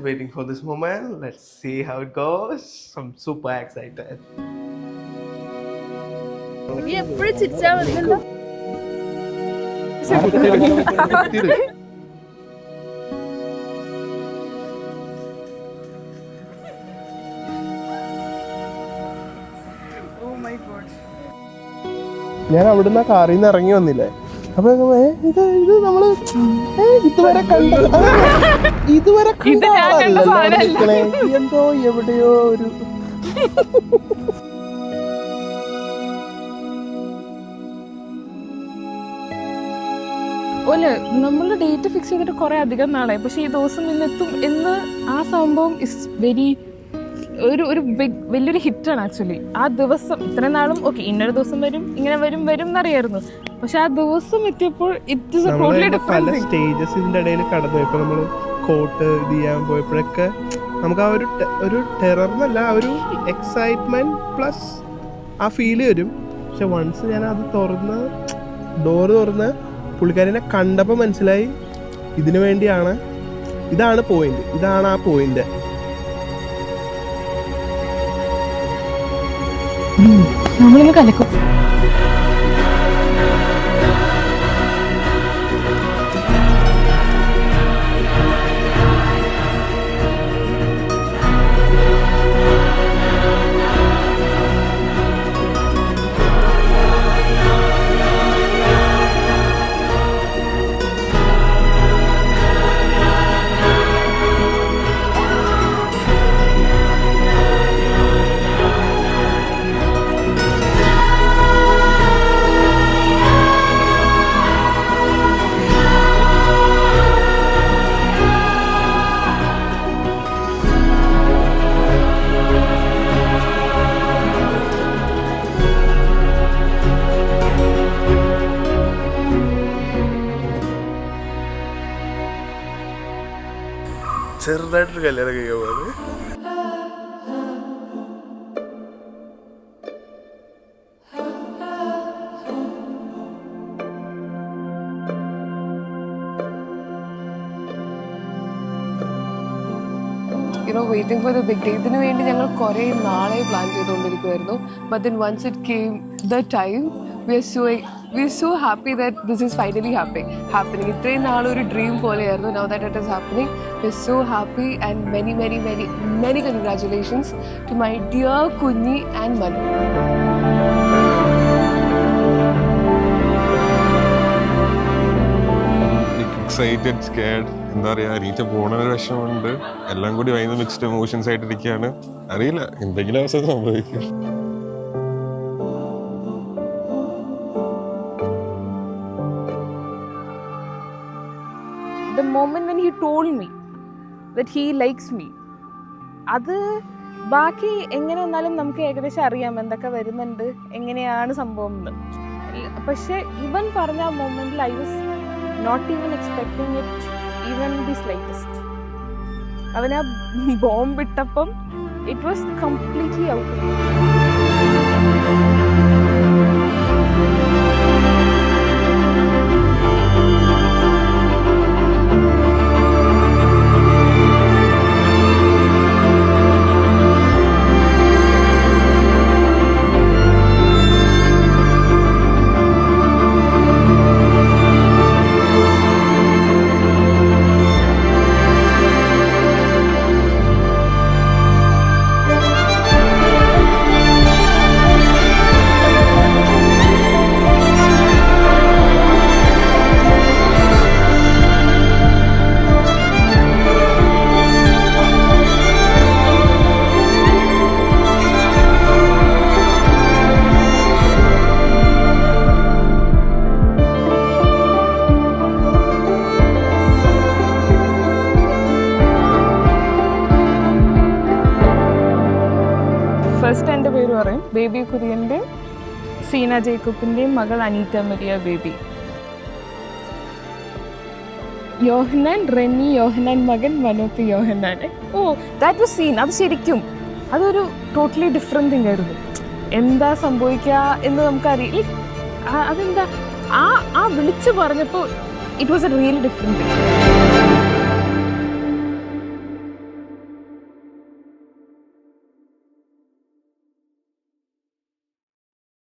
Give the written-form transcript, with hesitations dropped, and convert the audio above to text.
waiting for this moment. Let's see how it goes. I'm super excited. എപ്പോഴും ചിരിച്ചാ മതിയല്ലോ. ഞാൻ അവിടുന്ന് കാറിൽ നിന്ന് ഇറങ്ങി വന്നില്ലേ, അപ്പൊ ഇത് നമ്മള് ഇതുവരെ എന്തോ എവിടെയോ ഒരു ഓലെ നമ്മള് ഡേറ്റ് ഫിക്സ് ചെയ്തിട്ട് കുറെ അധികം നാളായി, പക്ഷെ ഈ ദിവസം ഇന്നെത്തും എന്ന് ആ സംഭവം ഇസ് വെരി ഒരു വലിയൊരു ഹിറ്റാണ് ആക്ച്വലി. ആ ദിവസം ഇത്രയും നാളും ഓക്കെ ഇന്നൊരു ദിവസം വരും ഇങ്ങനെ വരും എന്നറിയായിരുന്നു, പക്ഷെ ആ ദിവസം എത്തിയപ്പോൾ ഇറ്റ് ഇസ് ടോട്ടലി ഡിഫറെന്റ്. പല സ്റ്റേജസിന്റെ ഇടയിൽ കടന്നു പോയപ്പോ നമ്മള് കോട്ട് ഇത് ചെയ്യാൻ പോയപ്പോഴൊക്കെ നമുക്ക് ആ ഒരു ടെറർ എന്നല്ല, ആ ഒരു എക്സൈറ്റ്മെന്റ് പ്ലസ് ആ ഫീല് വരും. പക്ഷെ വൺസ് ഞാൻ അത് ഡോറ് തുറന്ന് പുള്ളിക്കാരിനെ കണ്ടപ്പോൾ മനസ്സിലായി ഇതിനു വേണ്ടിയാണ്, ഇതാണ് പോയിന്റ്, ഇതാണ് ആ പോയിന്റ്. നമ്മളിന്ന് കലക്കും. ചെറുതായിട്ടൊരു കല്യാണം കഴിക്കാൻ പോകുന്നത്. Waiting for the big day. ഇതിനു വേണ്ടി ഞങ്ങൾ കുറേ നാളെ പ്ലാൻ ചെയ്തുകൊണ്ടിരിക്കുമായിരുന്നു. But then once it came the time we are so happy that this is finally happening. ഇത്രയും നാളൊരു ഡ്രീം പോലെയായിരുന്നു. Now that it is happening, we are so happy and many congratulations to my dear Kunni and Manu. Excited, scared, എന്താ പറയാ, അനീറ്റ പോണൊരു വിഷമമുണ്ട്, എല്ലാം കൂടി ഭയങ്കര mixed emotions ആയിട്ടിരിക്കുകയാണ്. അറിയില്ല, എന്തെങ്കിലും അവസരം സംഭവിക്കും. The moment when he told me that he likes me, അത് ബാക്കി എങ്ങനെ വന്നാലും നമുക്ക് ഏകദേശം അറിയാം എന്തൊക്കെ വരുന്നുണ്ട്, എങ്ങനെയാണ് സംഭവം എന്ന്. പക്ഷെ ഇവൻ പറഞ്ഞ ആ മൊമെന്റിൽ I was not even expecting it even the slightest. അവൻ ആ ബോംബ് ഇട്ടപ്പം it was completely out. First എൻ്റെ പേര് പറയും ബേബി കുര്യൻ്റെ, സീന ജേക്കബിൻ്റെയും മകൾ അനീറ്റ മരിയ ബേബി. യോഹന്നാൻ റെന്നി യോഹന്നാൻ മകൻ Manopi Yohannan. Oh that was scene. അത് ശരിക്കും അതൊരു ടോട്ടലി ഡിഫറെൻ്റ് തിങ് ആയിരുന്നു. എന്താ സംഭവിക്കുക എന്ന് നമുക്കറിയില്ല. അതെന്താ ആ വിളിച്ചു പറഞ്ഞപ്പോൾ it was A really different thing.